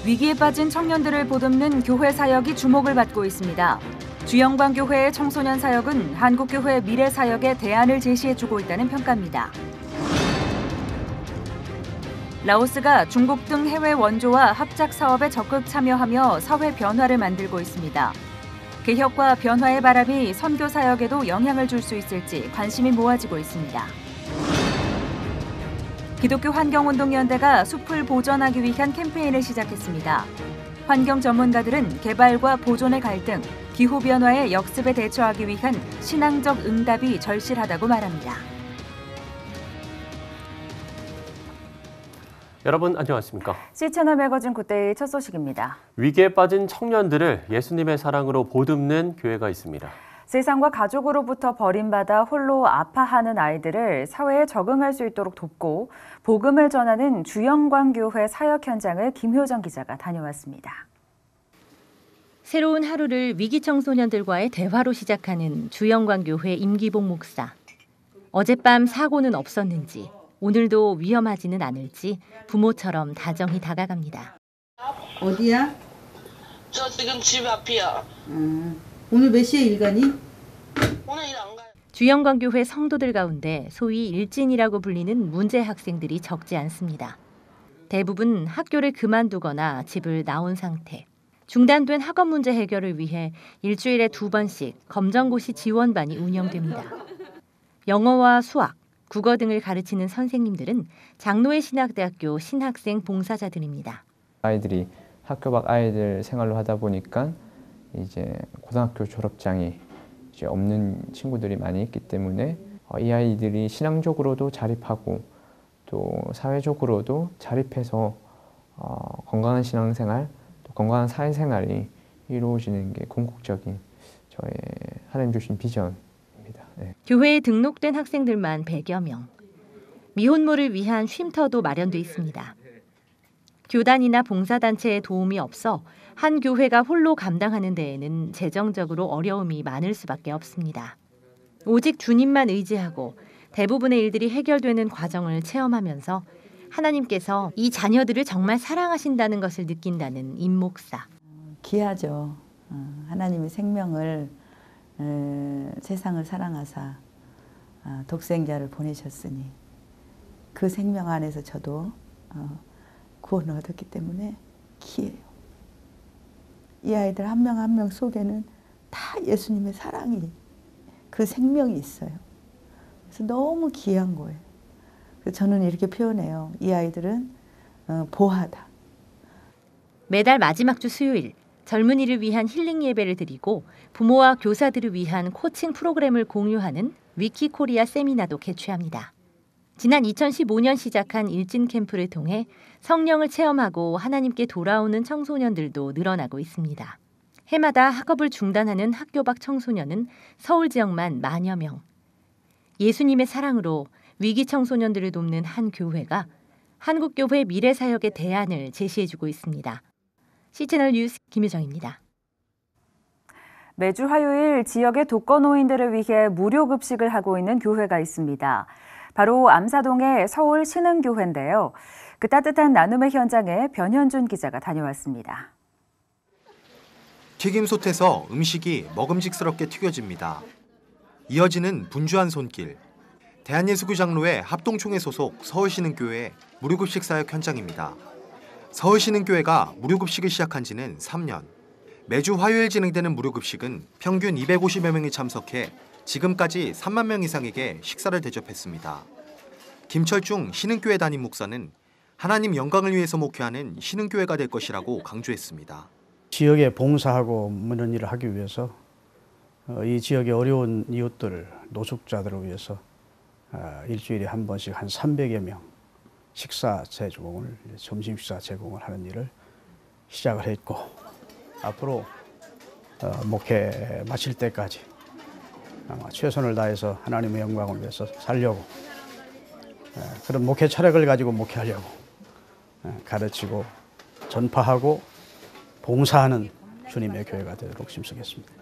위기에 빠진 청년들을 보듬는 교회 사역이 주목을 받고 있습니다. 주영광교회의 청소년 사역은 한국교회 미래 사역의 대안을 제시해주고 있다는 평가입니다. 라오스가 중국 등 해외 원조와 합작 사업에 적극 참여하며 사회 변화를 만들고 있습니다. 개혁과 변화의 바람이 선교 사역에도 영향을 줄 수 있을지 관심이 모아지고 있습니다. 기독교 환경운동연대가 숲을 보존하기 위한 캠페인을 시작했습니다. 환경 전문가들은 개발과 보존의 갈등, 기후변화의 역습에 대처하기 위한 신앙적 응답이 절실하다고 말합니다. 여러분 안녕하십니까? C채널 매거진 굿데이 첫 소식입니다. 위기에 빠진 청년들을 예수님의 사랑으로 보듬는 교회가 있습니다. 세상과 가족으로부터 버림받아 홀로 아파하는 아이들을 사회에 적응할 수 있도록 돕고 복음을 전하는 주영광교회 사역 현장을 김효정 기자가 다녀왔습니다. 새로운 하루를 위기 청소년들과의 대화로 시작하는 주영광교회 임기봉 목사. 어젯밤 사고는 없었는지 오늘도 위험하지는 않을지 부모처럼 다정히 다가갑니다. 어디야? 저 지금 집 앞이야. 오늘 몇 시에 일 가니? 오늘 일 안 가요. 주영광교회 성도들 가운데 소위 일진이라고 불리는 문제 학생들이 적지 않습니다. 대부분 학교를 그만두거나 집을 나온 상태. 중단된 학업 문제 해결을 위해 일주일에 2번씩 검정고시 지원반이 운영됩니다. 영어와 수학, 국어 등을 가르치는 선생님들은 장로회 신학대학교 신학생 봉사자들입니다. 아이들이 학교 밖 아이들 생활로 하다 보니까 이제 고등학교 졸업장이 이제 없는 친구들이 많이 있기 때문에 이 아이들이 신앙적으로도 자립하고 또 사회적으로도 자립해서 건강한 신앙생활, 또 건강한 사회생활이 이루어지는 게 궁극적인 저의 하나님 주신 비전입니다. 네. 교회에 등록된 학생들만 100여 명. 미혼모를 위한 쉼터도 마련돼 있습니다. 교단이나 봉사단체의 도움이 없어 한 교회가 홀로 감당하는 데에는 재정적으로 어려움이 많을 수밖에 없습니다. 오직 주님만 의지하고 대부분의 일들이 해결되는 과정을 체험하면서 하나님께서 이 자녀들을 정말 사랑하신다는 것을 느낀다는 임 목사. 귀하죠. 하나님이 생명을 세상을 사랑하사 독생자를 보내셨으니 그 생명 안에서 저도 구원을 얻었기 때문에 귀해요. 이 아이들 한 명 한 명 속에는 다 예수님의 사랑이, 그 생명이 있어요. 그래서 너무 귀한 거예요. 그래서 저는 이렇게 표현해요. 이 아이들은 보하다. 매달 마지막 주 수요일 젊은이를 위한 힐링 예배를 드리고 부모와 교사들을 위한 코칭 프로그램을 공유하는 위키코리아 세미나도 개최합니다. 지난 2015년 시작한 일진 캠프를 통해 성령을 체험하고 하나님께 돌아오는 청소년들도 늘어나고 있습니다. 해마다 학업을 중단하는 학교 밖 청소년은 서울 지역만 10,000여 명. 예수님의 사랑으로 위기 청소년들을 돕는 한 교회가 한국교회 미래사역의 대안을 제시해주고 있습니다. C채널 뉴스 김유정입니다. 매주 화요일 지역의 독거노인들을 위해 무료 급식을 하고 있는 교회가 있습니다. 바로 암사동의 서울 신흥교회인데요. 그 따뜻한 나눔의 현장에 변현준 기자가 다녀왔습니다. 튀김솥에서 음식이 먹음직스럽게 튀겨집니다. 이어지는 분주한 손길. 대한예수교 장로회 합동총회 소속 서울신흥교회 무료급식 사역 현장입니다. 서울신흥교회가 무료급식을 시작한 지는 3년. 매주 화요일 진행되는 무료급식은 평균 250여 명이 참석해 지금까지 3만 명 이상에게 식사를 대접했습니다. 김철중 신흥교회 담임 목사는 하나님 영광을 위해서 목회하는 신흥교회가 될 것이라고 강조했습니다. 지역에 봉사하고 이런 일을 하기 위해서 이 지역의 어려운 이웃들, 노숙자들을 위해서 일주일에 한 번씩 한 300여 명 식사 제공을, 점심 식사 제공을 하는 일을 시작을 했고 앞으로 목회 마칠 때까지 아마 최선을 다해서 하나님의 영광을 위해서 살려고 그런 목회 철학을 가지고 목회하려고 가르치고 전파하고 봉사하는 주님의 교회가 되도록 힘쓰겠습니다.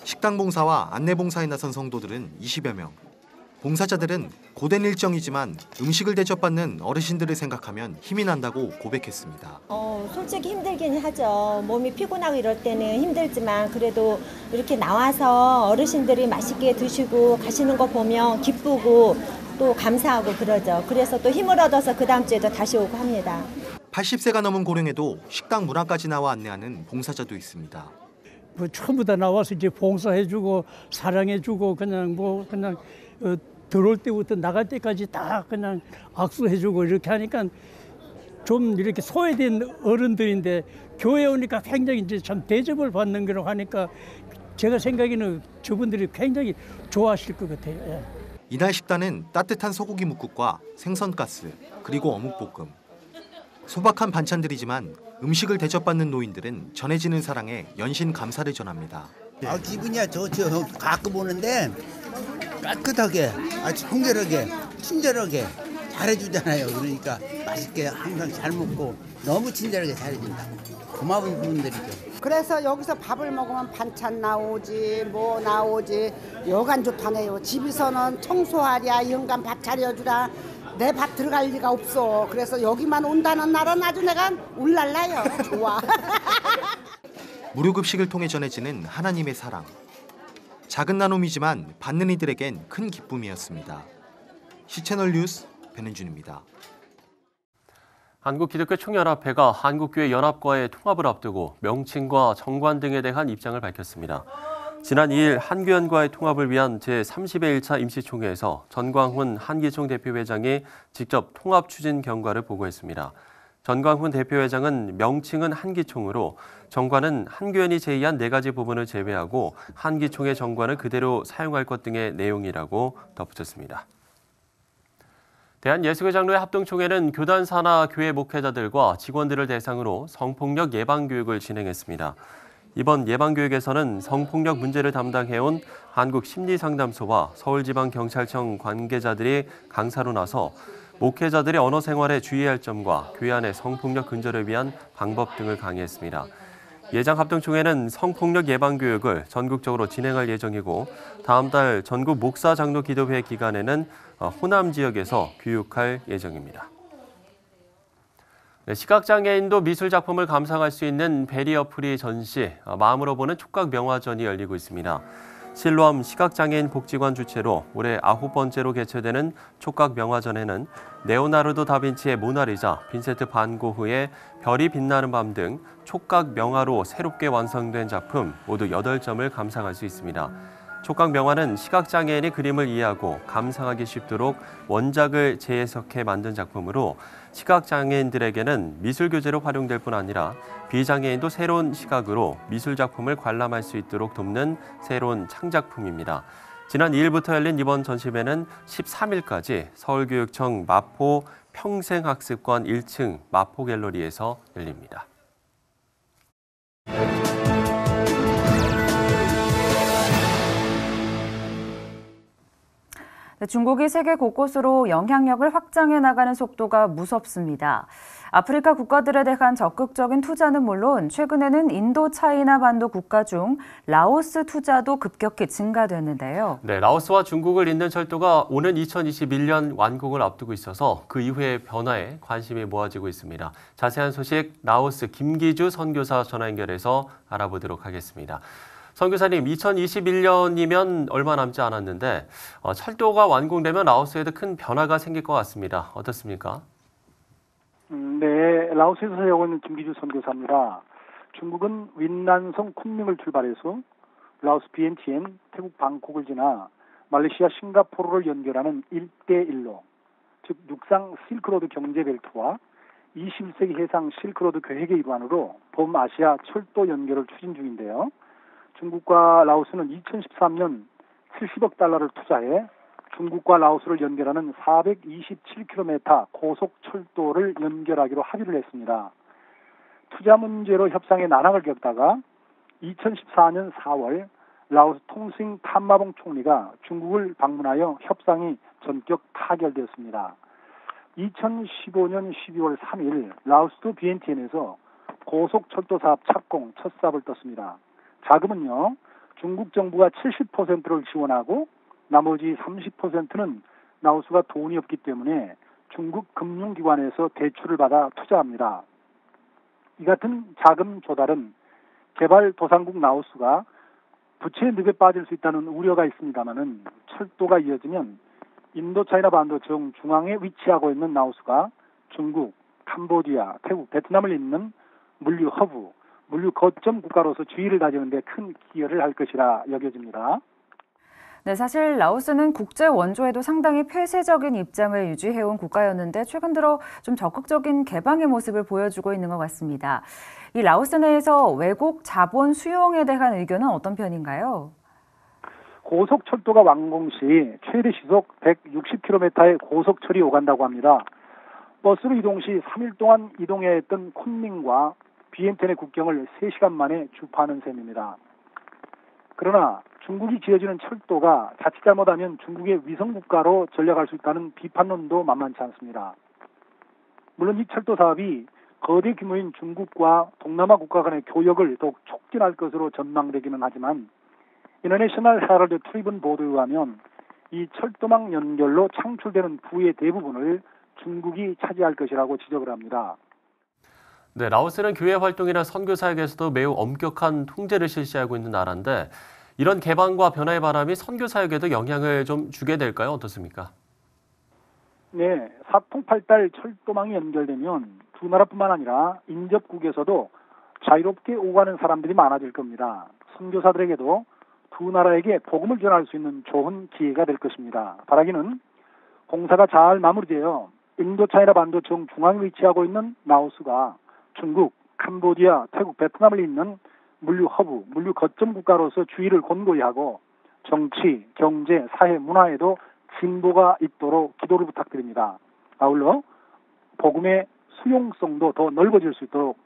식당 봉사와 안내 봉사에 나선 성도들은 20여 명. 봉사자들은 고된 일정이지만 음식을 대접받는 어르신들을 생각하면 힘이 난다고 고백했습니다. 솔직히 힘들긴 하죠. 몸이 피곤하고 이럴 때는 힘들지만 그래도 이렇게 나와서 어르신들이 맛있게 드시고 가시는 거 보면 기쁘고 또 감사하고 그러죠. 그래서 또 힘을 얻어서 그 다음 주에도 다시 오고 합니다. 80세가 넘은 고령에도 식당 문 앞까지 나와 안내하는 봉사자도 있습니다. 처음부터 나와서 이제 봉사해주고 사랑해주고 그냥 들어올 때부터 나갈 때까지 다 그냥 악수해주고 이렇게 하니까 좀 이렇게 소외된 어른들인데 교회 오니까 굉장히 이제 참 대접을 받는 거라고 하니까 제가 생각에는 저분들이 굉장히 좋아하실 것 같아요. 예. 이날 식단은 따뜻한 소고기 묵국과 생선가스 그리고 어묵볶음. 소박한 반찬들이지만 음식을 대접받는 노인들은 전해지는 사랑에 연신 감사를 전합니다. 기분이야 좋죠. 가끔 오는데 깨끗하게, 아주 청결하게, 친절하게 잘해주잖아요. 그러니까 맛있게 항상 잘 먹고 너무 친절하게 잘해준다. 고마운 분들이죠. 그래서 여기서 밥을 먹으면 반찬 나오지 뭐 나오지 여간 좋다네요. 집에서는 청소하랴 영감 밥 차려주라 내 밥 들어갈 리가 없어. 그래서 여기만 온다는 날은 아주 내가 울랄라요. 좋아. 무료급식을 통해 전해지는 하나님의 사랑. 작은 나눔이지만 받는 이들에겐 큰 기쁨이었습니다. 시채널 뉴스 변은준입니다. 한국기독교총연합회가 한국교회 연합과의 통합을 앞두고 명칭과 정관 등에 대한 입장을 밝혔습니다. 지난 2일 한교연과의 통합을 위한 제31차 임시총회에서 전광훈 한기총 대표회장이 직접 통합 추진 경과를 보고했습니다. 전광훈 대표회장은 명칭은 한기총으로 정관은 한교연이 제의한 4가지 부분을 제외하고 한기총의 정관을 그대로 사용할 것 등의 내용이라고 덧붙였습니다. 대한예수교 장로회 합동총회는 교단 산하 교회 목회자들과 직원들을 대상으로 성폭력 예방교육을 진행했습니다. 이번 예방교육에서는 성폭력 문제를 담당해온 한국심리상담소와 서울지방경찰청 관계자들이 강사로 나서 목회자들의 언어 생활에 주의해야 할 점과 교회 안의 성폭력 근절을 위한 방법 등을 강의했습니다. 예장 합동총회는 성폭력 예방 교육을 전국적으로 진행할 예정이고 다음 달 전국 목사 장로 기도회 기간에는 호남 지역에서 교육할 예정입니다. 시각장애인도 미술 작품을 감상할 수 있는 베리어 프리 전시, 마음으로 보는 촉각 명화전이 열리고 있습니다. 실로암 시각장애인 복지관 주최로 올해 9번째로 개최되는 촉각 명화전에는 레오나르도 다빈치의 모나리자, 빈센트 반 고흐의 별이 빛나는 밤 등 촉각 명화로 새롭게 완성된 작품 모두 8점을 감상할 수 있습니다. 촉각 명화는 시각장애인이 그림을 이해하고 감상하기 쉽도록 원작을 재해석해 만든 작품으로 시각장애인들에게는 미술교재로 활용될 뿐 아니라 비장애인도 새로운 시각으로 미술작품을 관람할 수 있도록 돕는 새로운 창작품입니다. 지난 2일부터 열린 이번 전시회는 13일까지 서울교육청 마포 평생학습관 1층 마포갤러리에서 열립니다. 중국이 세계 곳곳으로 영향력을 확장해 나가는 속도가 무섭습니다. 아프리카 국가들에 대한 적극적인 투자는 물론 최근에는 인도 차이나 반도 국가 중 라오스 투자도 급격히 증가됐는데요. 네, 라오스와 중국을 잇는 철도가 오는 2021년 완공을 앞두고 있어서 그 이후의 변화에 관심이 모아지고 있습니다. 자세한 소식 라오스 김기주 선교사 전화 연결해서 알아보도록 하겠습니다. 선교사님, 2021년이면 얼마 남지 않았는데 철도가 완공되면 라오스에도 큰 변화가 생길 것 같습니다. 어떻습니까? 네, 라오스에서 사역하고 있는 김기주 선교사입니다. 중국은 윈난성 쿤밍을 출발해서 라오스 비엔티엔, 태국 방콕을 지나 말레이시아 싱가포르를 연결하는 1대1로, 즉 육상 실크로드 경제벨트와 21세기 해상 실크로드 계획의 일환으로 범아시아 철도 연결을 추진 중인데요. 중국과 라오스는 2013년 70억 달러를 투자해 중국과 라오스를 연결하는 427km 고속철도를 연결하기로 합의를 했습니다. 투자 문제로 협상의 난항을 겪다가 2014년 4월 라오스 통싱 탐마봉 총리가 중국을 방문하여 협상이 전격 타결되었습니다. 2015년 12월 3일 라오스도 비엔티엔에서 고속철도 사업 착공 첫 삽을 떴습니다. 자금은요, 중국 정부가 70%를 지원하고 나머지 30%는 라오스가 돈이 없기 때문에 중국 금융기관에서 대출을 받아 투자합니다. 이 같은 자금 조달은 개발도상국 라오스가 부채 늪에 빠질 수 있다는 우려가 있습니다만은 철도가 이어지면 인도차이나 반도 정중앙에 위치하고 있는 라오스가 중국, 캄보디아, 태국, 베트남을 잇는 물류 허브, 물류 거점 국가로서 지위를 다지는 데 큰 기여를 할 것이라 여겨집니다. 네, 사실 라오스는 국제 원조에도 상당히 폐쇄적인 입장을 유지해온 국가였는데 최근 들어 좀 적극적인 개방의 모습을 보여주고 있는 것 같습니다. 이 라오스 내에서 외국 자본 수용에 대한 의견은 어떤 편인가요? 고속철도가 완공 시 최대 시속 160km의 고속철이 오간다고 합니다. 버스로 이동 시 3일 동안 이동해야 했던 쿤밍과 비엔텐의 국경을 3시간 만에 주파하는 셈입니다. 그러나 중국이 지어지는 철도가 자칫 잘못하면 중국의 위성국가로 전락할 수 있다는 비판론도 만만치 않습니다. 물론 이 철도 사업이 거대 규모인 중국과 동남아 국가 간의 교역을 더욱 촉진할 것으로 전망되기는 하지만 인터내셔널 헤럴드 트리븐 보도에 의하면 이 철도망 연결로 창출되는 부의 대부분을 중국이 차지할 것이라고 지적을 합니다. 네, 라오스는 교회 활동이나 선교 사역에서도 매우 엄격한 통제를 실시하고 있는 나라인데 이런 개방과 변화의 바람이 선교 사역에도 영향을 좀 주게 될까요? 어떻습니까? 네, 사통팔달 철도망이 연결되면 두 나라뿐만 아니라 인접국에서도 자유롭게 오가는 사람들이 많아질 겁니다. 선교사들에게도 두 나라에게 복음을 전할 수 있는 좋은 기회가 될 것입니다. 바라기는 공사가 잘 마무리되어 인도차이나 반도 정중앙에 위치하고 있는 라오스가 중국, 캄보디아, 태국, 베트남을 잇는 물류 허브, 물류 거점 국가로서 주의를 권고히 하고 정치, 경제, 사회, 문화에도 진보가 있도록 기도를 부탁드립니다. 아울러 복음의 수용성도 더 넓어질 수 있도록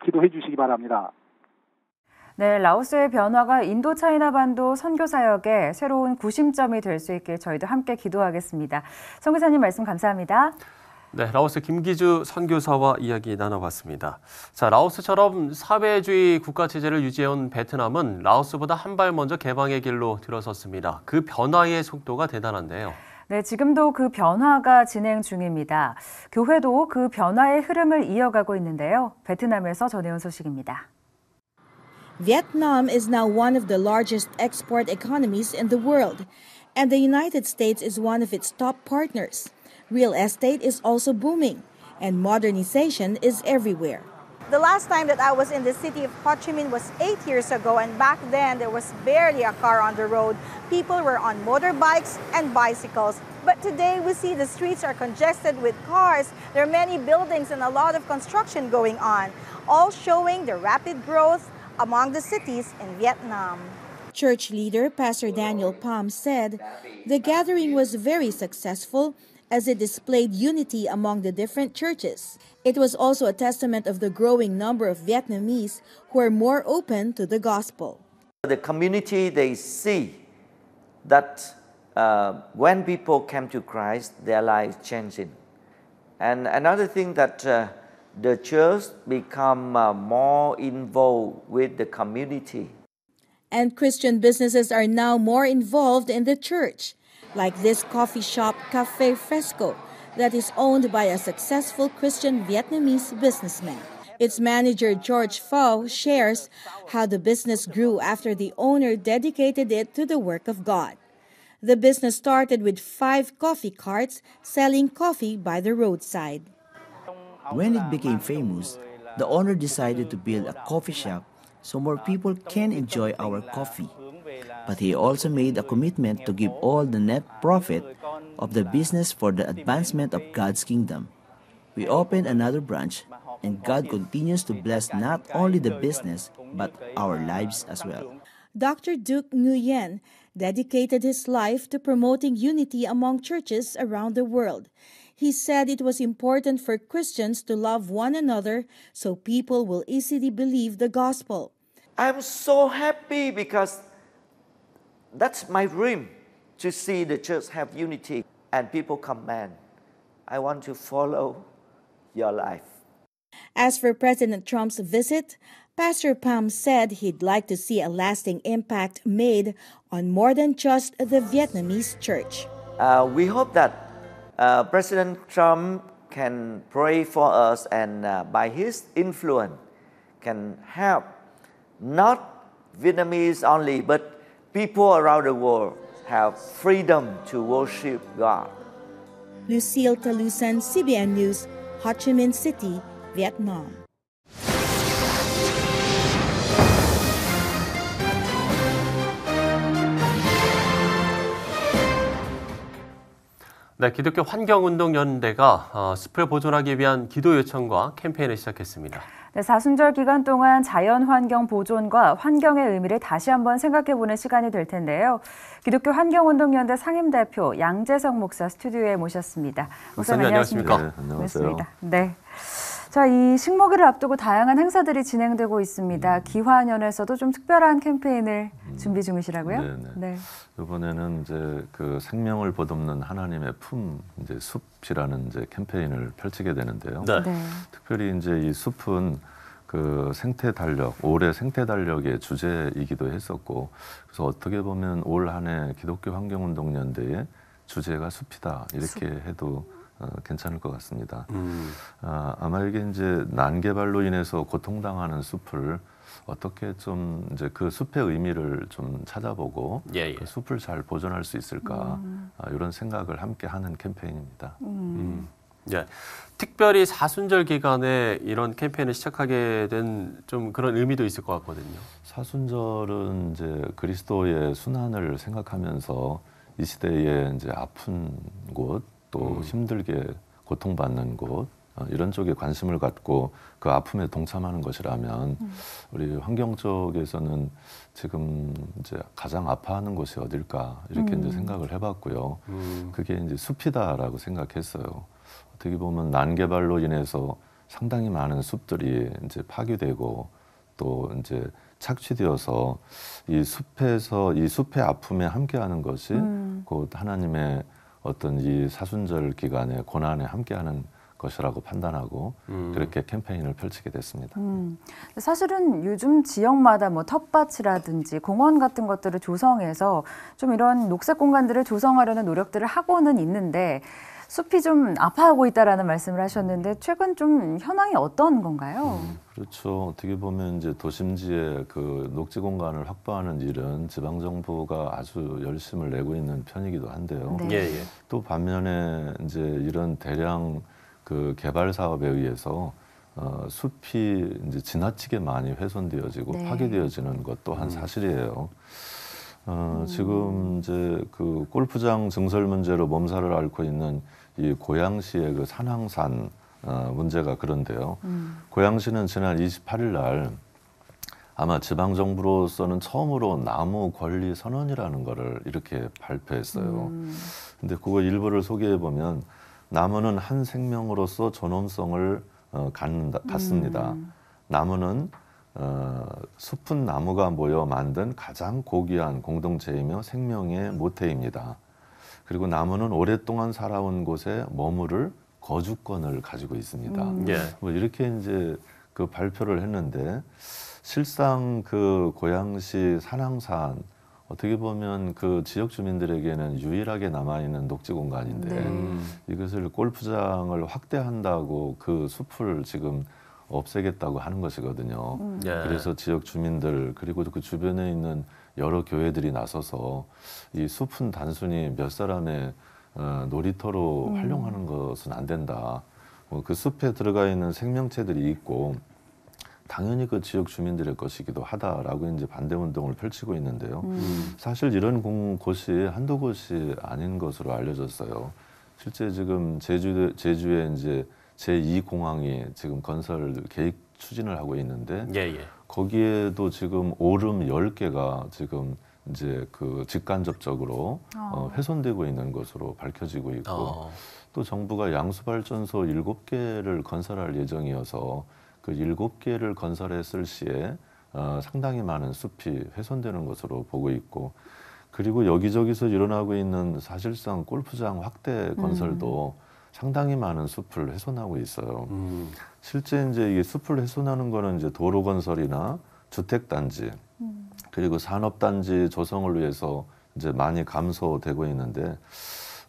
기도해 주시기 바랍니다. 네, 라오스의 변화가 인도차이나 반도 선교 사역의 새로운 구심점이 될 수 있길 저희도 함께 기도하겠습니다. 선교사님 말씀 감사합니다. 네, 라오스 김기주 선교사와 이야기 나눠봤습니다. 자, 라오스처럼 사회주의 국가 체제를 유지해온 베트남은 라오스보다 한 발 먼저 개방의 길로 들어섰습니다. 그 변화의 속도가 대단한데요. 네, 지금도 그 변화가 진행 중입니다. 교회도 그 변화의 흐름을 이어가고 있는데요. 베트남에서 전해온 소식입니다. Vietnam is now one of the largest export economies in the world, and the United States is one of its top partners. Real estate is also booming, and modernization is everywhere. The last time that I was in the city of Ho Chi Minh was 8 years ago, and back then there was barely a car on the road. People were on motorbikes and bicycles. But today we see the streets are congested with cars. There are many buildings and a lot of construction going on, all showing the rapid growth among the cities in Vietnam. Church leader Pastor Daniel Pham said the gathering was very successful as it displayed unity among the different churches. It was also a testament of the growing number of Vietnamese who are more open to the gospel. The community, they see that when people came to Christ, their lives changing. And another thing that the church become more involved with the community. And Christian businesses are now more involved in the church, like this coffee shop, Cafe Fresco, that is owned by a successful Christian Vietnamese businessman. Its manager, George Pho, shares how the business grew after the owner dedicated it to the work of God. The business started with 5 coffee carts selling coffee by the roadside. When it became famous, the owner decided to build a coffee shop so more people can enjoy our coffee. But he also made a commitment to give all the net profit of the business for the advancement of God's kingdom. We opened another branch, and God continues to bless not only the business, but our lives as well. Dr. Duc Nguyen dedicated his life to promoting unity among churches around the world. He said it was important for Christians to love one another so people will easily believe the gospel. I'm so happy because that's my dream, to see the church have unity and people command. I want to follow your life. As for President Trump's visit, Pastor Pham said he'd like to see a lasting impact made on more than just the Vietnamese church. We hope that President Trump can pray for us and by his influence can help not Vietnamese only but people around the world have freedom to worship God. Lucille Talusan, CBN News, Ho Chi Minh City, Vietnam. 네, 기독교 환경운동연대가 숲을 보존하기 위한 기도 요청과 캠페인을 시작했습니다. 네, 사순절 기간 동안 자연환경 보존과 환경의 의미를 다시 한번 생각해보는 시간이 될 텐데요. 기독교 환경운동연대 상임대표 양재석 목사 스튜디오에 모셨습니다. 목사님 안녕하십니까? 네, 안녕하세요. 네. 자, 이 식목일을 앞두고 다양한 행사들이 진행되고 있습니다. 기화년에서도 좀 특별한 캠페인을 준비 중이시라고요? 네. 이번에는 이제 그 생명을 보듬는 하나님의 품, 이제 숲이라는 이제 캠페인을 펼치게 되는데요. 네. 특별히 이제 이 숲은 그 생태 달력, 올해 생태 달력의 주제이기도 했었고, 그래서 어떻게 보면 올 한 해 기독교 환경운동연대의 주제가 숲이다 이렇게 해도 괜찮을 것 같습니다. 아마 이게 이제 난개발로 인해서 고통당하는 숲을 어떻게 좀 이제 그 숲의 의미를 좀 찾아보고 그 숲을 잘 보존할 수 있을까 이런 생각을 함께 하는 캠페인입니다. 예, 특별히 사순절 기간에 이런 캠페인을 시작하게 된 좀 그런 의미도 있을 것 같거든요. 사순절은 이제 그리스도의 순환을 생각하면서 이 시대에 이제 아픈 곳, 또 힘들게 고통받는 곳 이런 쪽에 관심을 갖고 그 아픔에 동참하는 것이라면 우리 환경 쪽에서는 지금 이제 가장 아파하는 곳이 어딜까 이렇게 이제 생각을 해봤고요. 그게 이제 숲이다라고 생각했어요. 어떻게 보면 난개발로 인해서 상당히 많은 숲들이 이제 파괴되고 또 이제 착취되어서 이 숲에서 이 숲의 아픔에 함께하는 것이 곧 하나님의 어떤 이 사순절 기간의 고난에 함께하는 것이라고 판단하고 그렇게 캠페인을 펼치게 됐습니다. 사실은 요즘 지역마다 뭐 텃밭이라든지 공원 같은 것들을 조성해서 좀 이런 녹색 공간들을 조성하려는 노력들을 하고는 있는데 숲이 좀 아파하고 있다라는 말씀을 하셨는데 최근 좀 현황이 어떤 건가요? 그렇죠. 어떻게 보면 이제 도심지에 그 녹지 공간을 확보하는 일은 지방 정부가 아주 열심을 내고 있는 편이기도 한데요. 또 반면에 이제 이런 대량 그 개발 사업에 의해서 숲이 이제 지나치게 많이 훼손되어지고 파괴되어지는 것 또한 사실이에요. 지금 이제 그 골프장 증설 문제로 몸살을 앓고 있는 이 고양시의 그 산왕산 문제가 그런데요. 고양시는 지난 28일 날 아마 지방정부로서는 처음으로 나무 권리 선언이라는 거를 이렇게 발표했어요. 근데 그거 일부를 소개해 보면 나무는 한 생명으로서 존엄성을 갖습니다. 나무는 숲은 나무가 모여 만든 가장 고귀한 공동체이며 생명의 모태입니다. 그리고 나무는 오랫동안 살아온 곳에 머무를 거주권을 가지고 있습니다. 뭐 이렇게 이제 그 발표를 했는데 실상 그 고양시 산왕산 어떻게 보면 그 지역 주민들에게는 유일하게 남아있는 녹지 공간인데 이것을 골프장을 확대한다고 그 숲을 지금 없애겠다고 하는 것이거든요. 그래서 지역 주민들 그리고 그 주변에 있는 여러 교회들이 나서서 이 숲은 단순히 몇 사람의 놀이터로 활용하는 것은 안 된다. 그 숲에 들어가 있는 생명체들이 있고 당연히 그 지역 주민들의 것이기도 하다라고 이제 반대 운동을 펼치고 있는데요. 사실 이런 곳이 한두 곳이 아닌 것으로 알려졌어요. 실제 지금 제주에 이제 제2공항이 지금 건설 계획 추진을 하고 있는데 거기에도 지금 오름 10개가 지금 이제 그 직간접적으로 훼손되고 있는 것으로 밝혀지고 있고 또 정부가 양수발전소 7개를 건설할 예정이어서 그 7개를 건설했을 시에 상당히 많은 숲이 훼손되는 것으로 보고 있고 그리고 여기저기서 일어나고 있는 사실상 골프장 확대 건설도 상당히 많은 숲을 훼손하고 있어요. 실제 이제 이게 숲을 훼손하는 거는 이제 도로 건설이나 주택 단지 그리고 산업 단지 조성을 위해서 이제 많이 감소되고 있는데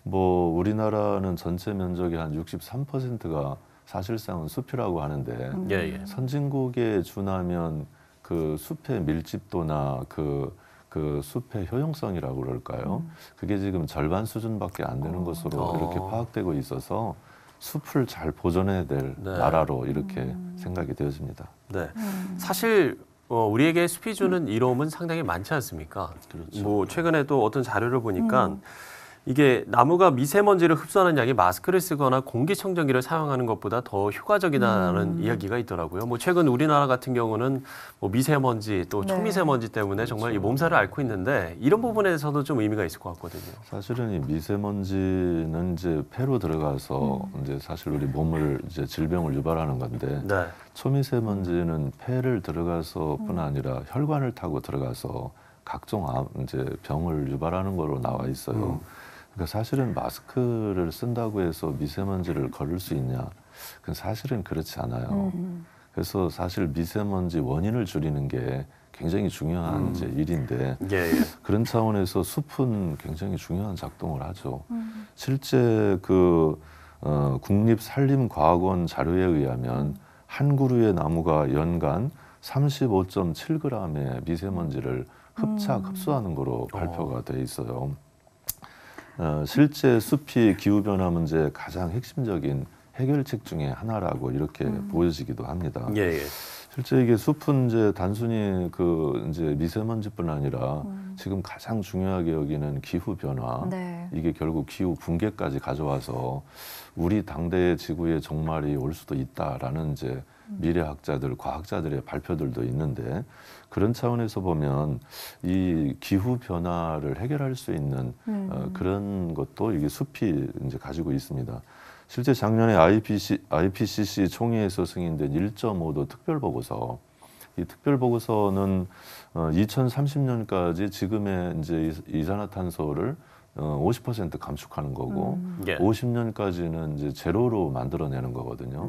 뭐 우리나라는 전체 면적의 한 63%가 사실상은 숲이라고 하는데 선진국에 준하면 그 숲의 밀집도나 그 숲의 효용성이라고 그럴까요? 그게 지금 절반 수준밖에 안 되는 것으로 이렇게 파악되고 있어서 숲을 잘 보존해야 될 나라로 이렇게 생각이 되어집니다. 네, 사실 우리에게 숲이 주는 이로움은 상당히 많지 않습니까? 그렇죠. 뭐 최근에도 어떤 자료를 보니까 이게 나무가 미세먼지를 흡수하는 양이 마스크를 쓰거나 공기청정기를 사용하는 것보다 더 효과적이다라는 이야기가 있더라고요. 뭐 최근 우리나라 같은 경우는 뭐 미세먼지 또 초미세먼지 때문에 정말 이 몸살을 앓고 있는데 이런 부분에서도 좀 의미가 있을 것 같거든요. 사실은 이 미세먼지는 이제 폐로 들어가서 이제 사실 우리 몸을 이제 질병을 유발하는 건데 초미세먼지는 폐를 들어가서뿐 아니라 혈관을 타고 들어가서 각종 이제 병을 유발하는 거로 나와 있어요. 그러니까 사실은 마스크를 쓴다고 해서 미세먼지를 걸을 수 있냐? 그건 사실은 그렇지 않아요. 그래서 사실 미세먼지 원인을 줄이는 게 굉장히 중요한 이제 일인데 그런 차원에서 숲은 굉장히 중요한 작동을 하죠. 실제 그 국립산림과학원 자료에 의하면 한 그루의 나무가 연간 35.7g의 미세먼지를 흡수하는 거로 발표가 돼 있어요. 실제 숲이 기후변화 문제의 가장 핵심적인 해결책 중에 하나라고 이렇게 보여지기도 합니다. 실제 이게 숲은 이제 단순히 그 이제 미세먼지뿐 아니라 지금 가장 중요하게 여기는 기후 변화, 이게 결국 기후 붕괴까지 가져와서 우리 당대의 지구의 종말이 올 수도 있다라는 이제 미래학자들, 과학자들의 발표들도 있는데 그런 차원에서 보면 이 기후 변화를 해결할 수 있는 그런 것도 이게 숲이 이제 가지고 있습니다. 실제 작년에 IPCC 총회에서 승인된 1.5도 특별보고서, 이 특별보고서는 2030년까지 지금의 이제 이산화탄소를 50% 감축하는 거고 50년까지는 이제 제로로 만들어내는 거거든요.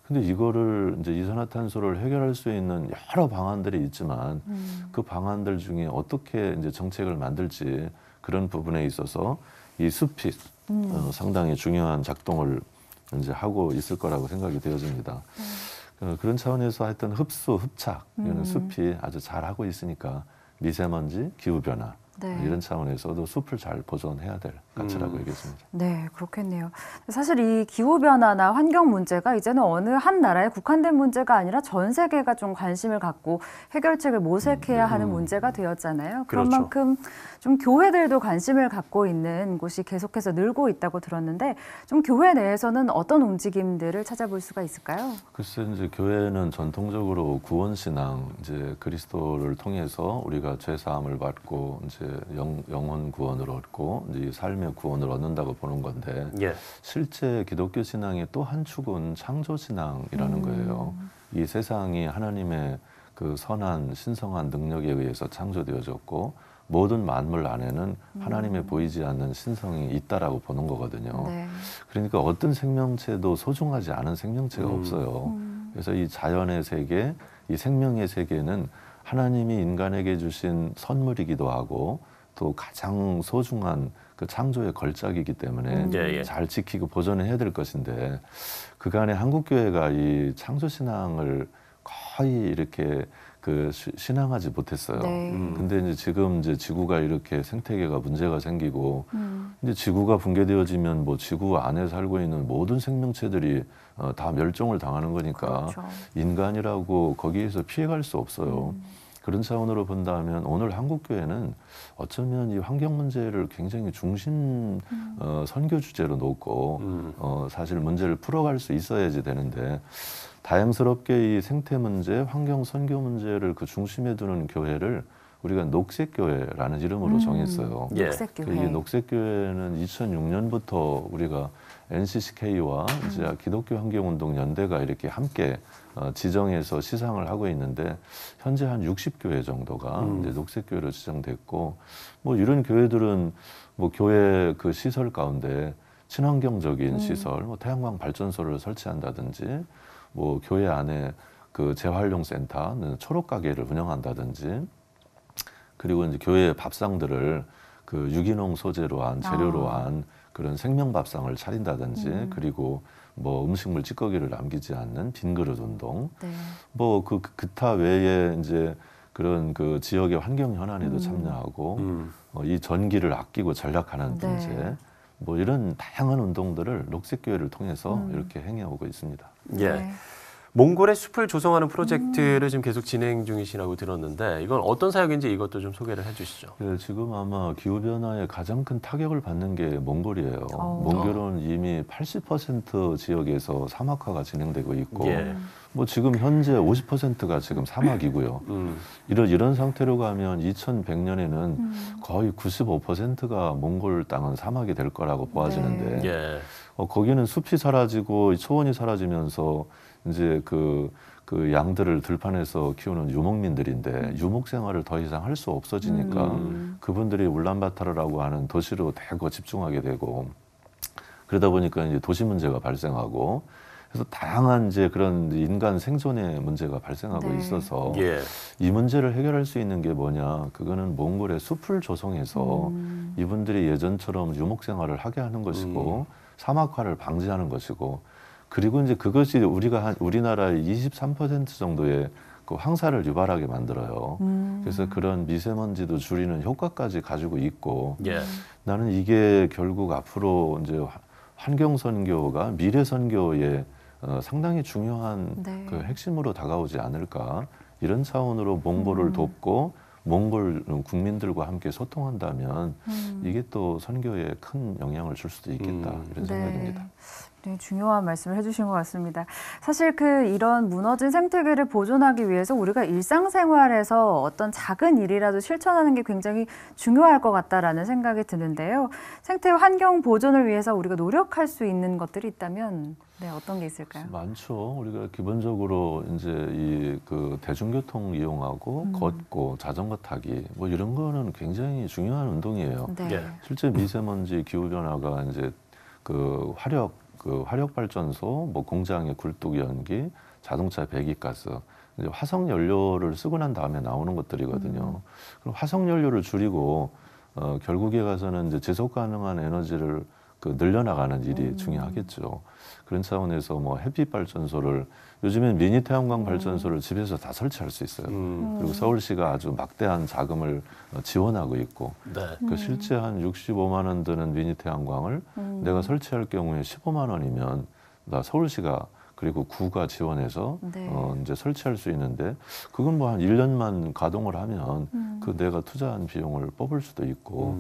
근데 이거를 이제 이산화탄소를 해결할 수 있는 여러 방안들이 있지만 그 방안들 중에 어떻게 이제 정책을 만들지 그런 부분에 있어서 이 숲이 상당히 중요한 작동을 이제 하고 있을 거라고 생각이 되어집니다. 그런 차원에서 하여튼 흡수, 흡착 이런 숲이 아주 잘 하고 있으니까 미세먼지, 기후 변화 이런 차원에서도 숲을 잘 보존해야 될 가치라고 얘기했습니다. 네, 그렇겠네요. 사실 이 기후변화나 환경 문제가 이제는 어느 한 나라에 국한된 문제가 아니라 전 세계가 좀 관심을 갖고 해결책을 모색해야 하는 문제가 되었잖아요. 그런 만큼 좀 교회들도 관심을 갖고 있는 곳이 계속해서 늘고 있다고 들었는데 좀 교회 내에서는 어떤 움직임들을 찾아볼 수가 있을까요? 글쎄 이제 교회는 전통적으로 구원신앙, 이제 그리스도를 통해서 우리가 죄 사함을 받고 이제 영혼 구원을 얻고 이제 삶의 구원을 얻는다고 보는 건데 실제 기독교 신앙의 또 한 축은 창조 신앙이라는 거예요. 이 세상이 하나님의 그 선한 신성한 능력에 의해서 창조되어졌고 모든 만물 안에는 하나님의 보이지 않는 신성이 있다라고 보는 거거든요. 그러니까 어떤 생명체도 소중하지 않은 생명체가 없어요. 그래서 이 자연의 세계, 이 생명의 세계는 하나님이 인간에게 주신 선물이기도 하고 또 가장 소중한 그 창조의 걸작이기 때문에 잘 지키고 보존해야 될 것인데 그간에 한국교회가 이 창조신앙을 거의 이렇게 그 신앙하지 못했어요. 근데 이제 지금 이제 지구가 이렇게 생태계가 문제가 생기고 이제 지구가 붕괴되어지면 뭐 지구 안에 살고 있는 모든 생명체들이 다 멸종을 당하는 거니까 인간이라고 거기에서 피해갈 수 없어요. 그런 차원으로 본다면 오늘 한국교회는 어쩌면 이 환경 문제를 굉장히 중심 선교 주제로 놓고 사실 문제를 풀어갈 수 있어야지 되는데 다행스럽게 이 생태 문제, 환경 선교 문제를 그 중심에 두는 교회를 우리가 녹색교회라는 이름으로 정했어요. 녹색교회. 이 녹색교회는 2006년부터 우리가 NCCK와 이제 기독교 환경운동 연대가 이렇게 함께 지정해서 시상을 하고 있는데 현재 한 60교회 정도가 이제 녹색교회로 지정됐고 뭐 이런 교회들은 뭐 교회 그 시설 가운데 친환경적인 시설, 뭐 태양광 발전소를 설치한다든지, 뭐 교회 안에 그 재활용 센터, 초록 가게를 운영한다든지, 그리고 이제 교회 밥상들을 그 유기농 소재로 한 재료로 한 그런 생명 밥상을 차린다든지, 그리고 뭐 음식물 찌꺼기를 남기지 않는 빈그릇 운동, 뭐 그 기타 외에 이제 그런 그 지역의 환경 현안에도 참여하고, 이 전기를 아끼고 절약하는 문제, 뭐 이런 다양한 운동들을 녹색교회를 통해서 이렇게 행해오고 있습니다. 예. 몽골의 숲을 조성하는 프로젝트를 지금 계속 진행 중이시라고 들었는데 이건 어떤 사역인지 이것도 좀 소개를 해주시죠. 네, 지금 아마 기후변화에 가장 큰 타격을 받는 게 몽골이에요. 몽골은 이미 80% 지역에서 사막화가 진행되고 있고 뭐 지금 현재 50%가 지금 사막이고요. 이런 상태로 가면 2100년에는 거의 95%가 몽골 땅은 사막이 될 거라고 보아지는데 거기는 숲이 사라지고 초원이 사라지면서 이제 그 양들을 들판에서 키우는 유목민들인데 유목 생활을 더 이상 할 수 없어지니까 그분들이 울란바타르라고 하는 도시로 대거 집중하게 되고 그러다 보니까 이제 도시 문제가 발생하고 그래서 다양한 이제 그런 인간 생존의 문제가 발생하고 있어서 이 문제를 해결할 수 있는 게 뭐냐? 그거는 몽골의 숲을 조성해서 이분들이 예전처럼 유목 생활을 하게 하는 것이고 사막화를 방지하는 것이고 그리고 이제 그것이 우리나라의 23% 정도의 그 황사를 유발하게 만들어요. 그래서 그런 미세먼지도 줄이는 효과까지 가지고 있고 나는 이게 결국 앞으로 이제 환경 선교가 미래 선교의 상당히 중요한 그 핵심으로 다가오지 않을까 이런 차원으로 몽골을 돕고 몽골 국민들과 함께 소통한다면 이게 또 선교에 큰 영향을 줄 수도 있겠다 이런 생각입니다. 네, 중요한 말씀을 해주신 것 같습니다. 사실 이런 무너진 생태계를 보존하기 위해서 우리가 일상생활에서 어떤 작은 일이라도 실천하는 게 굉장히 중요할 것 같다라는 생각이 드는데요. 생태 환경 보존을 위해서 우리가 노력할 수 있는 것들이 있다면 어떤 게 있을까요? 많죠. 우리가 기본적으로 이제 그 대중교통 이용하고 걷고 자전거 타기 뭐 이런 거는 굉장히 중요한 운동이에요. 실제 미세먼지 기후 변화가 이제 그 화력 발전소, 뭐 공장의 굴뚝 연기, 자동차 배기가스, 이제 화석 연료를 쓰고 난 다음에 나오는 것들이거든요. 그럼 화석 연료를 줄이고 결국에 가서는 이제 지속 가능한 에너지를 늘려나가는 일이 중요하겠죠. 그런 차원에서 뭐 햇빛 발전소를 요즘엔 미니 태양광 발전소를 집에서 다 설치할 수 있어요. 그리고 서울시가 아주 막대한 자금을 지원하고 있고 그 실제 한 65만 원 드는 미니 태양광을 내가 설치할 경우에 15만 원이면 나 서울시가 그리고 구가 지원해서 이제 설치할 수 있는데 그건 뭐 한 1년만 가동을 하면 그 내가 투자한 비용을 뽑을 수도 있고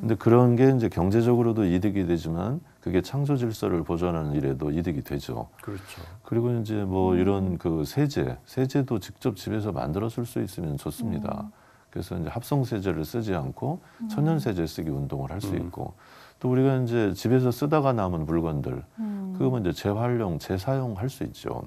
근데 그런 게 이제 경제적으로도 이득이 되지만 그게 창조 질서를 보존하는 일에도 이득이 되죠. 그렇죠. 그리고 이제 뭐 이런 그 세제도 직접 집에서 만들어 쓸 수 있으면 좋습니다. 그래서 이제 합성 세제를 쓰지 않고 천연 세제 쓰기 운동을 할 수 있고 또 우리가 이제 집에서 쓰다가 남은 물건들 그거면 이제 재활용, 재사용할 수 있죠.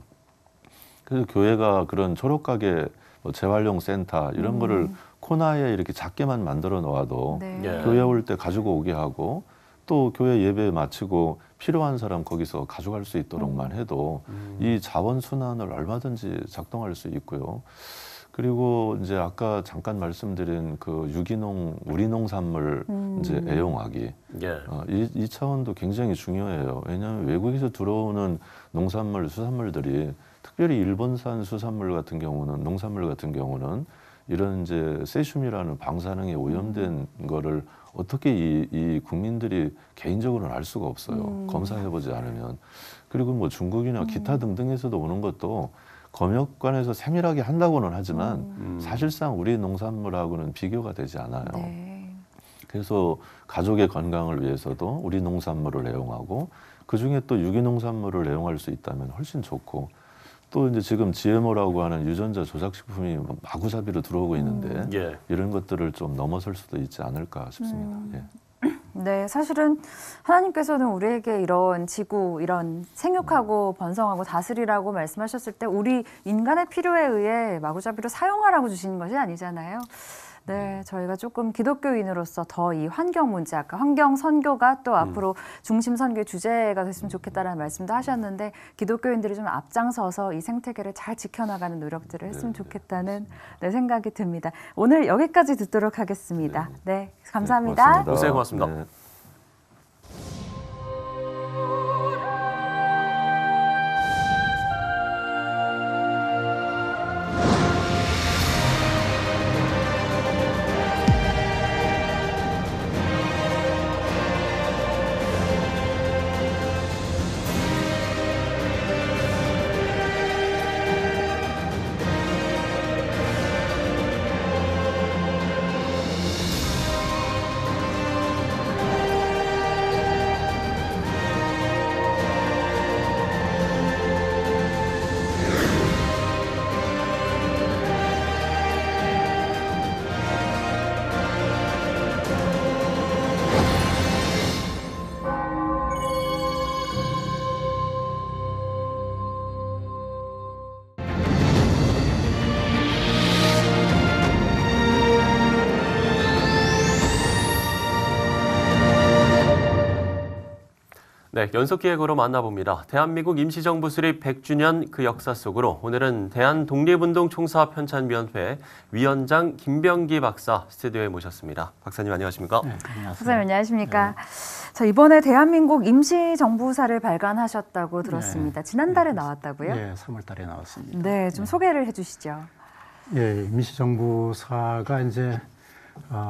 그래서 교회가 그런 초록가게 뭐 재활용 센터 이런 거를 코너에 이렇게 작게만 만들어 놓아도 교회 올 때 가지고 오게 하고 또 교회 예배 마치고 필요한 사람 거기서 가져갈 수 있도록만 해도 이 자원 순환을 얼마든지 작동할 수 있고요. 그리고 이제 아까 잠깐 말씀드린 그 유기농 우리 농산물 이제 애용하기 이 차원도 굉장히 중요해요. 왜냐하면 외국에서 들어오는 농산물 수산물들이 특별히 일본산 수산물 같은 경우는 농산물 같은 경우는 이런 이제 세슘이라는 방사능에 오염된 거를 어떻게 이 국민들이 개인적으로는 알 수가 없어요. 검사해보지 않으면. 그리고 뭐 중국이나 기타 등등에서도 오는 것도 검역관에서 세밀하게 한다고는 하지만 사실상 우리 농산물하고는 비교가 되지 않아요. 그래서 가족의 건강을 위해서도 우리 농산물을 애용하고 그중에 또 유기농산물을 애용할 수 있다면 훨씬 좋고 또 이제 지금 GMO라고 하는 유전자 조작식품이 마구잡이로 들어오고 있는데 이런 것들을 좀 넘어설 수도 있지 않을까 싶습니다. 네, 사실은 하나님께서는 우리에게 이런 지구, 이런 생육하고 번성하고 다스리라고 말씀하셨을 때 우리 인간의 필요에 의해 마구잡이로 사용하라고 주시는 것이 아니잖아요. 네, 저희가 조금 기독교인으로서 더 이 환경 문제, 아까 환경 선교가 또 앞으로 중심 선교의 주제가 됐으면 좋겠다라는 말씀도 하셨는데 기독교인들이 좀 앞장서서 이 생태계를 잘 지켜나가는 노력들을 했으면 좋겠다는 생각이 듭니다. 오늘 여기까지 듣도록 하겠습니다. 네, 감사합니다. 고맙습니다. 네. 네, 연속기획으로 만나봅니다. 대한민국 임시정부 수립 100주년 그 역사 속으로 오늘은 대한독립운동총사편찬위원회 위원장 김병기 박사 스튜디오에 모셨습니다. 박사님 안녕하십니까? 네, 안녕하세요. 박사님 안녕하십니까? 자, 이번에 대한민국 임시정부사를 발간하셨다고 들었습니다. 지난달에 나왔다고요? 네, 3월 달에 나왔습니다. 네, 좀 소개를 해주시죠. 예, 임시정부사가 이제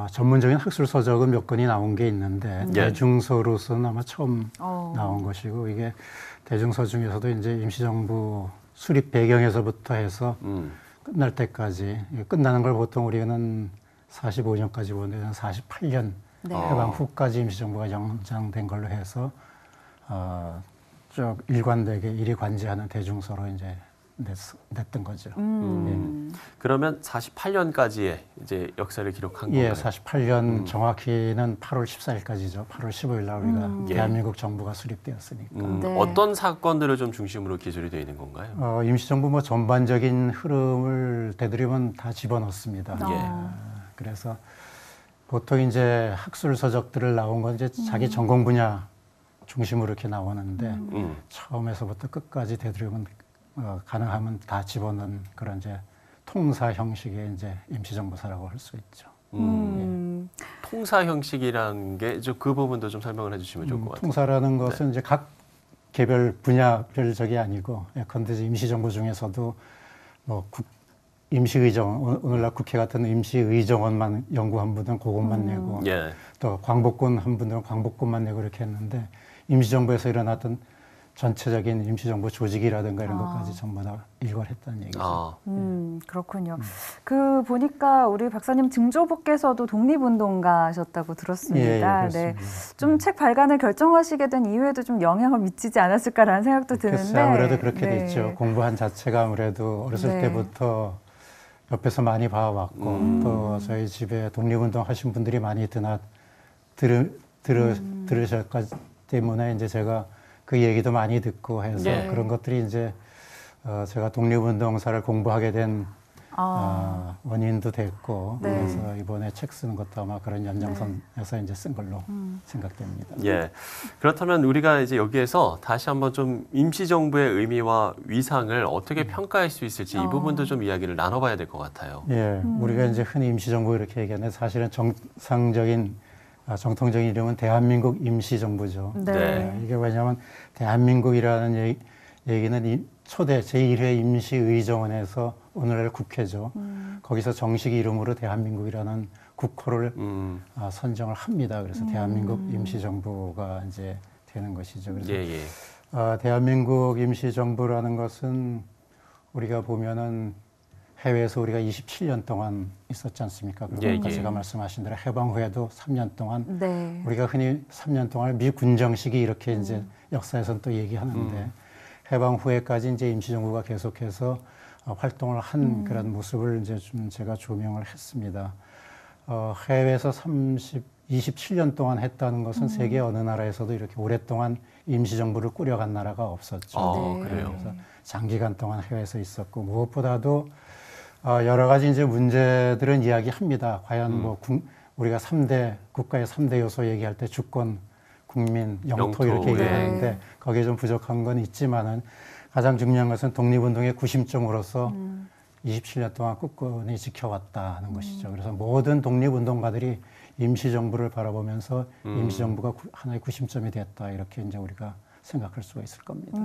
전문적인 학술 서적은 몇 권이 나온 게 있는데 대중서로서는 아마 처음 나온 것이고 이게 대중서 중에서도 이제 임시정부 수립 배경에서부터 해서 끝날 때까지 끝나는 걸 보통 우리는 45년까지 보는데 48년 해방 후까지 임시정부가 연장된 걸로 해서 쭉 일관되게 일이 관지하는 대중서로 이제 냈던 거죠. 예. 그러면 48년까지의 이제 역사를 기록한 예, 건가요? 48년 정확히는 8월 14일까지죠. 8월 15일 날 우리가 대한민국 정부가 수립되었으니까. 어떤 사건들을 좀 중심으로 기술이 되어 있는 건가요? 임시정부 뭐 전반적인 흐름을 되돌이면 다 집어넣습니다. 그래서 보통 이제 학술 서적들을 나온 건 이제 자기 전공 분야 중심으로 이렇게 나오는데 처음에서부터 끝까지 되돌이면 가능하면 다 집어넣은 그런 이제 통사 형식의 이제 임시정부사라고 할 수 있죠. 통사 형식이라는 게 그 부분도 좀 설명을 해주시면 좋을 것 같아요. 통사라는 것은 이제 각 개별 분야별 적이 아니고 예컨대 임시정부 중에서도 뭐 임시의정 오늘날 국회 같은 임시의정원만 연구 한 분은 그것만 내고 또 광복군 한 분들은 광복군만 내고 이렇게 했는데 임시정부에서 일어났던 전체적인 임시정부 조직이라든가 이런 것까지 전부 다 일괄했다는 얘기죠. 그렇군요. 그 보니까 우리 박사님 증조부께서도 독립운동가셨다고 들었습니다. 네, 좀 책 발간을 결정하시게 된 이유에도 좀 영향을 미치지 않았을까라는 생각도 드는데. 아무래도 그렇게 됐죠. 공부한 자체가 아무래도 어렸을 때부터 옆에서 많이 봐왔고 또 저희 집에 독립운동 하신 분들이 많이 들으셨기 때문에 이제 제가 그 얘기도 많이 듣고 해서 그런 것들이 이제 제가 독립운동사를 공부하게 된 원인도 됐고 그래서 이번에 책 쓰는 것도 아마 그런 연장선에서 이제 쓴 걸로 생각됩니다. 예. 그렇다면 우리가 이제 여기에서 다시 한번 좀 임시정부의 의미와 위상을 어떻게 평가할 수 있을지 이 부분도 좀 이야기를 나눠봐야 될 것 같아요. 예, 우리가 이제 흔히 임시정부 이렇게 얘기하는데 사실은 정통적인 이름은 대한민국 임시정부죠. 이게 왜냐하면 대한민국이라는 얘기는 초대 제1회 임시의정원에서 오늘날 국회죠. 거기서 정식 이름으로 대한민국이라는 국호를 선정을 합니다. 그래서 대한민국 임시정부가 이제 되는 것이죠. 그래서 대한민국 임시정부라는 것은 우리가 보면은 해외에서 우리가 27년 동안 있었지 않습니까? 그리고 제가 말씀하신 대로 해방 후에도 3년 동안 우리가 흔히 3년 동안 미군정식이 이렇게 이제 역사에서는 또 얘기하는데 해방 후에까지 이제 임시정부가 계속해서 활동을 한 그런 모습을 이제 좀 제가 조명을 했습니다. 해외에서 27년 동안 했다는 것은 세계 어느 나라에서도 이렇게 오랫동안 임시정부를 꾸려간 나라가 없었죠. 그래요. 그래서 장기간 동안 해외에서 있었고 무엇보다도 여러 가지 이제 문제들은 이야기합니다. 과연 뭐 우리가 국가의 3대 요소 얘기할 때 주권, 국민, 영토 이렇게 얘기하는데 거기에 좀 부족한 건 있지만은 가장 중요한 것은 독립운동의 구심점으로서 27년 동안 꿋꿋이 지켜왔다는 것이죠. 그래서 모든 독립운동가들이 임시정부를 바라보면서 임시정부가 하나의 구심점이 됐다 이렇게 이제 우리가 생각할 수가 있을 겁니다.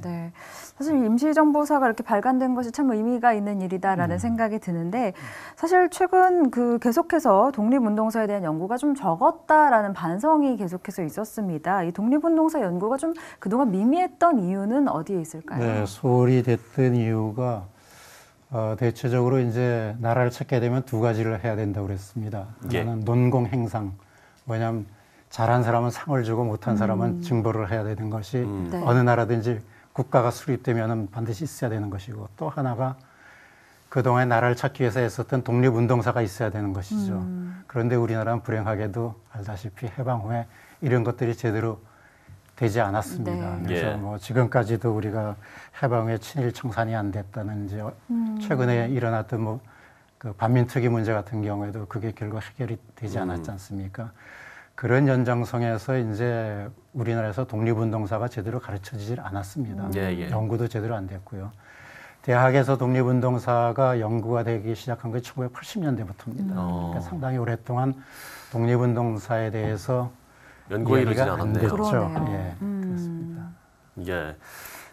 네. 사실 임시정부사가 이렇게 발간된 것이 참 의미가 있는 일이다라는 생각이 드는데 사실 최근 계속해서 독립운동사에 대한 연구가 좀 적었다라는 반성이 계속해서 있었습니다. 이 독립운동사 연구가 좀 그동안 미미했던 이유는 어디에 있을까요? 네, 소홀히 됐던 이유가 대체적으로 이제 나라를 찾게 되면 두 가지를 해야 된다고 그랬습니다. 하나는 논공행상, 뭐냐면 잘한 사람은 상을 주고 못한 사람은 징벌을 해야 되는 것이 어느 나라든지 국가가 수립되면 반드시 있어야 되는 것이고 또 하나가 그동안 나라를 찾기 위해서 애썼던 독립운동사가 있어야 되는 것이죠. 그런데 우리나라는 불행하게도 알다시피 해방 후에 이런 것들이 제대로 되지 않았습니다. 그래서 뭐 지금까지도 우리가 해방 후에 친일 청산이 안 됐다는 이제 최근에 일어났던 뭐 그 반민특위 문제 같은 경우에도 그게 결국 해결이 되지 않았지 않습니까? 그런 연장성에서 이제 우리나라에서 독립운동사가 제대로 가르쳐지질 않았습니다. 연구도 제대로 안 됐고요. 대학에서 독립운동사가 연구가 되기 시작한 게 1980년대부터입니다. 그러니까 상당히 오랫동안 독립운동사에 대해서 연구가 이루어지지 않았네요. 그렇죠. 예, 그렇습니다. 예.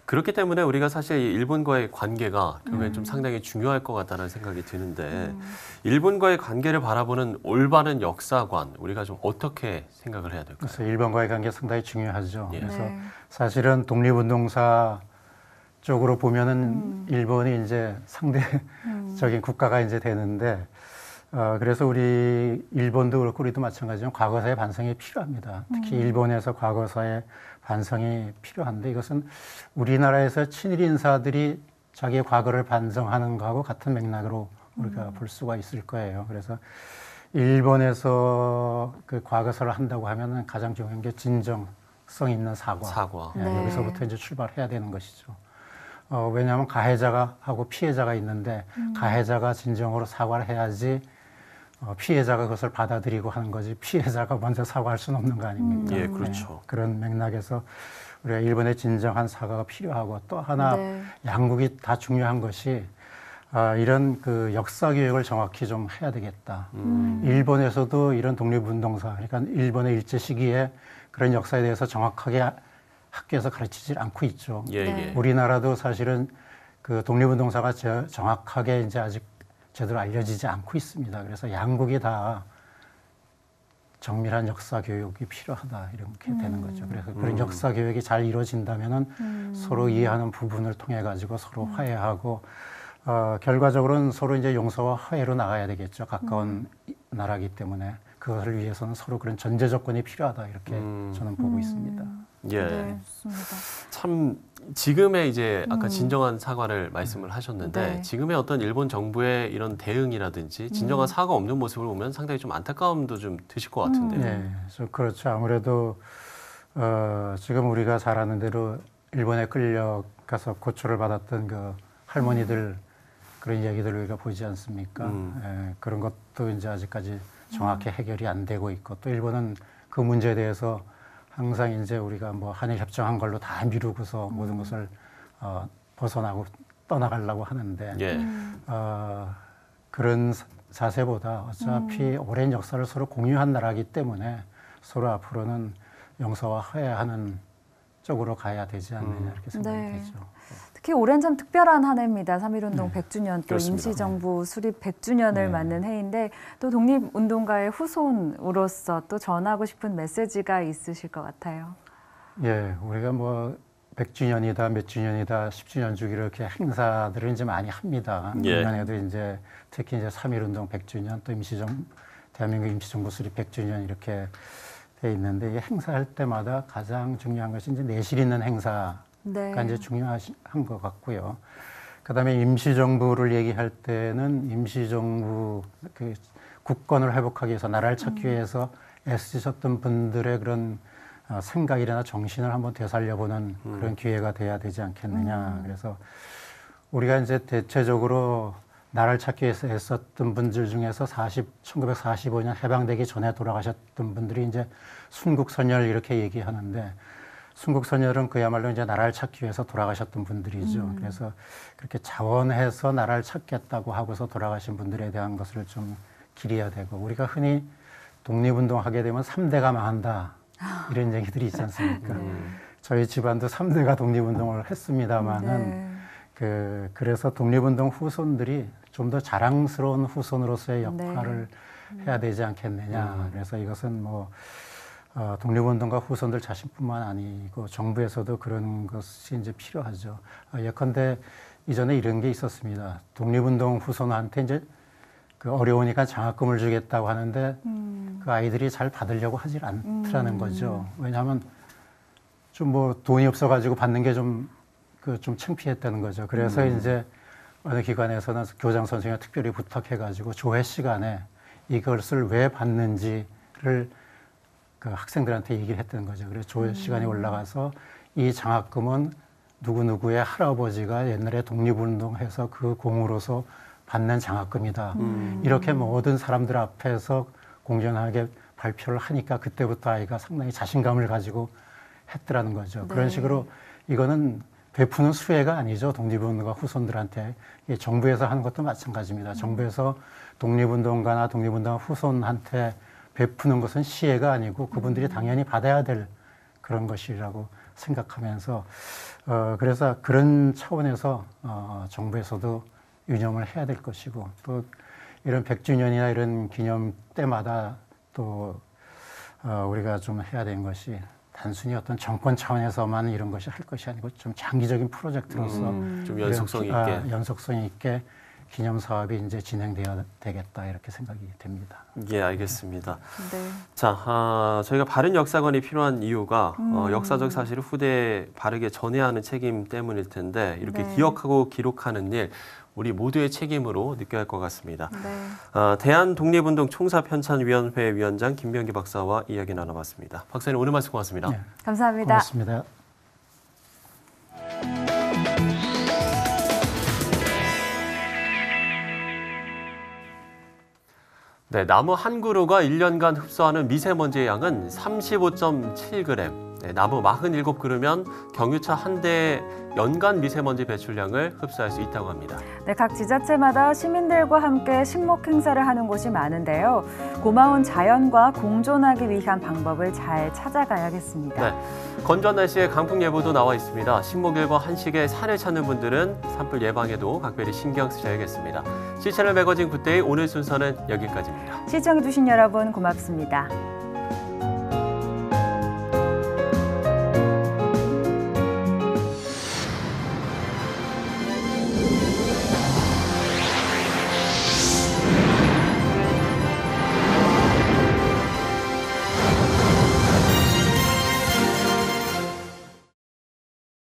그렇기 때문에 우리가 사실 일본과의 관계가 결국엔 좀 상당히 중요할 것 같다는 생각이 드는데 일본과의 관계를 바라보는 올바른 역사관 우리가 좀 어떻게 생각을 해야 될까요? 그래서 일본과의 관계 상당히 중요하죠. 그래서 사실은 독립운동사 쪽으로 보면은 일본이 이제 상대적인 국가가 이제 되는데 그래서 우리 일본도 그렇고 우리도 마찬가지지만 과거사의 반성이 필요합니다. 특히 일본에서 과거사의 반성이 필요한데 이것은 우리나라에서 친일 인사들이 자기의 과거를 반성하는 것하고 같은 맥락으로 우리가 볼 수가 있을 거예요. 그래서 일본에서 그 과거사를 한다고 하면은 가장 중요한 게 진정성 있는 사과. 여기서부터 이제 출발해야 되는 것이죠. 왜냐하면 가해자가 하고 피해자가 있는데 가해자가 진정으로 사과를 해야지 피해자가 그것을 받아들이고 하는 거지 피해자가 먼저 사과할 수는 없는 거 아닙니까? 예, 그렇죠. 그런 맥락에서 우리가 일본의 진정한 사과가 필요하고 또 하나 양국이 다 중요한 것이 이런 그 역사 교육을 정확히 좀 해야 되겠다. 일본에서도 이런 독립운동사, 그러니까 일본의 일제 시기에 그런 역사에 대해서 정확하게 학교에서 가르치질 않고 있죠. 우리나라도 사실은 그 독립운동사가 정확하게 이제 아직 제대로 알려지지 않고 있습니다. 그래서 양국이 다 정밀한 역사 교육이 필요하다 이렇게 되는 거죠. 그래서 그런 역사 교육이 잘 이루어진다면은 서로 이해하는 부분을 통해 가지고 서로 화해하고 결과적으로는 서로 이제 용서와 화해로 나가야 되겠죠. 가까운 나라이기 때문에 그것을 위해서는 서로 그런 전제 조건이 필요하다 이렇게 저는 보고 있습니다. 예, 참 지금의 이제 아까 진정한 사과를 말씀을 하셨는데 지금의 어떤 일본 정부의 이런 대응이라든지 진정한 사과 없는 모습을 보면 상당히 좀 안타까움도 좀 드실 것 같은데요. 네, 그렇죠. 아무래도 지금 우리가 잘 아는 대로 일본에 끌려가서 고초를 받았던 그 할머니들 그런 이야기들을 우리가 보지 않습니까? 예, 그런 것도 이제 아직까지 정확히 해결이 안 되고 있고 또 일본은 그 문제에 대해서 항상 이제 우리가 뭐 한일 협정한 걸로 다 미루고서 모든 것을 벗어나고 떠나가려고 하는데 그런 자세보다 어차피 오랜 역사를 서로 공유한 나라이기 때문에 서로 앞으로는 용서와 화해하는 쪽으로 가야 되지 않느냐 이렇게 생각이 되죠. 특히 올해는 참 특별한 한 해입니다. 3.1운동 100주년 또 그렇습니다. 임시정부 수립 100주년을 맞는 해인데 또 독립운동가의 후손으로서 또 전하고 싶은 메시지가 있으실 것 같아요. 예, 우리가 뭐 100주년이다, 몇 주년이다, 10주년 주기로 이렇게 행사들을 이제 많이 합니다. 작년에도 이제 특히 이제 3.1운동 100주년 또 대한민국 임시정부 수립 100주년 이렇게 돼 있는데 이 행사할 때마다 가장 중요한 것이 이제 내실 있는 행사가 이제 중요한 것 같고요. 그다음에 임시정부를 얘기할 때는 임시정부 그 국권을 회복하기 위해서 나라를 찾기 위해서 애쓰셨던 분들의 그런 생각이나 정신을 한번 되살려보는 그런 기회가 돼야 되지 않겠느냐. 그래서 우리가 이제 대체적으로 나라를 찾기 위해서 애썼던 분들 중에서 1945년 해방되기 전에 돌아가셨던 분들이 이제 순국선열 이렇게 얘기하는데, 순국선열은 그야말로 이제 나라를 찾기 위해서 돌아가셨던 분들이죠. 그래서 그렇게 자원해서 나라를 찾겠다고 하고서 돌아가신 분들에 대한 것을 좀 기려야 되고, 우리가 흔히 독립운동하게 되면 3대가 망한다 이런 얘기들이 있지 않습니까? 저희 집안도 3대가 독립운동을 했습니다만은 그래서 독립운동 후손들이 좀 더 자랑스러운 후손으로서의 역할을 해야 되지 않겠느냐. 그래서 이것은 뭐 독립운동가 후손들 자신뿐만 아니고 정부에서도 그런 것이 이제 필요하죠. 예컨대 이전에 이런 게 있었습니다. 독립운동 후손한테 이제 그 어려우니까 장학금을 주겠다고 하는데 그 아이들이 잘 받으려고 하질 않더라는 거죠. 왜냐하면 좀 뭐 돈이 없어가지고 받는 게 좀 창피했다는 거죠. 그래서 이제 어느 기관에서는 교장 선생님이 특별히 부탁해가지고 조회 시간에 이것을 왜 받는지를 그 학생들한테 얘기를 했다는 거죠. 그래서 조회 시간에 올라가서 이 장학금은 누구누구의 할아버지가 옛날에 독립운동해서 그 공으로서 받는 장학금이다. 이렇게 모든 사람들 앞에서 공정하게 발표를 하니까 그때부터 아이가 상당히 자신감을 가지고 했더라는 거죠. 그런 식으로 이거는 베푸는 수혜가 아니죠. 독립운동가 후손들한테. 정부에서 하는 것도 마찬가지입니다. 정부에서 독립운동가나 독립운동가 후손한테 베푸는 것은 시혜가 아니고 그분들이 당연히 받아야 될 그런 것이라고 생각하면서 그래서 그런 차원에서 정부에서도 유념을 해야 될 것이고, 또 이런 100주년이나 이런 기념 때마다 또 우리가 좀 해야 되는 것이 단순히 어떤 정권 차원에서만 이런 것이 할 것이 아니고 좀 장기적인 프로젝트로서 좀 연속성 있게 연속성 있게 기념 사업이 이제 진행되어야 되겠다 이렇게 생각이 됩니다. 예, 알겠습니다. 자, 저희가 바른 역사관이 필요한 이유가 역사적 사실을 후대에 바르게 전해야 하는 책임 때문일 텐데 이렇게 기억하고 기록하는 일 우리 모두의 책임으로 느껴야 할 것 같습니다. 대한독립운동 총사편찬위원회 위원장 김병기 박사와 이야기 나눠봤습니다. 박사님 오늘 말씀 고맙습니다. 네. 감사합니다. 고맙습니다. 네, 나무 한 그루가 1년간 흡수하는 미세먼지의 양은 35.7g. 네, 나무 47그루면 경유차 한 대의 연간 미세먼지 배출량을 흡수할 수 있다고 합니다. 네, 각 지자체마다 시민들과 함께 신목 행사를 하는 곳이 많은데요. 고마운 자연과 공존하기 위한 방법을 잘 찾아가야겠습니다. 네, 건조한 날씨에 강풍 예보도 나와 있습니다. 식목일과 한식에 산을 찾는 분들은 산불 예방에도 각별히 신경 쓰셔야겠습니다. 시채널 매거진 굿데이 오늘 순서는 여기까지입니다. 시청해주신 여러분 고맙습니다.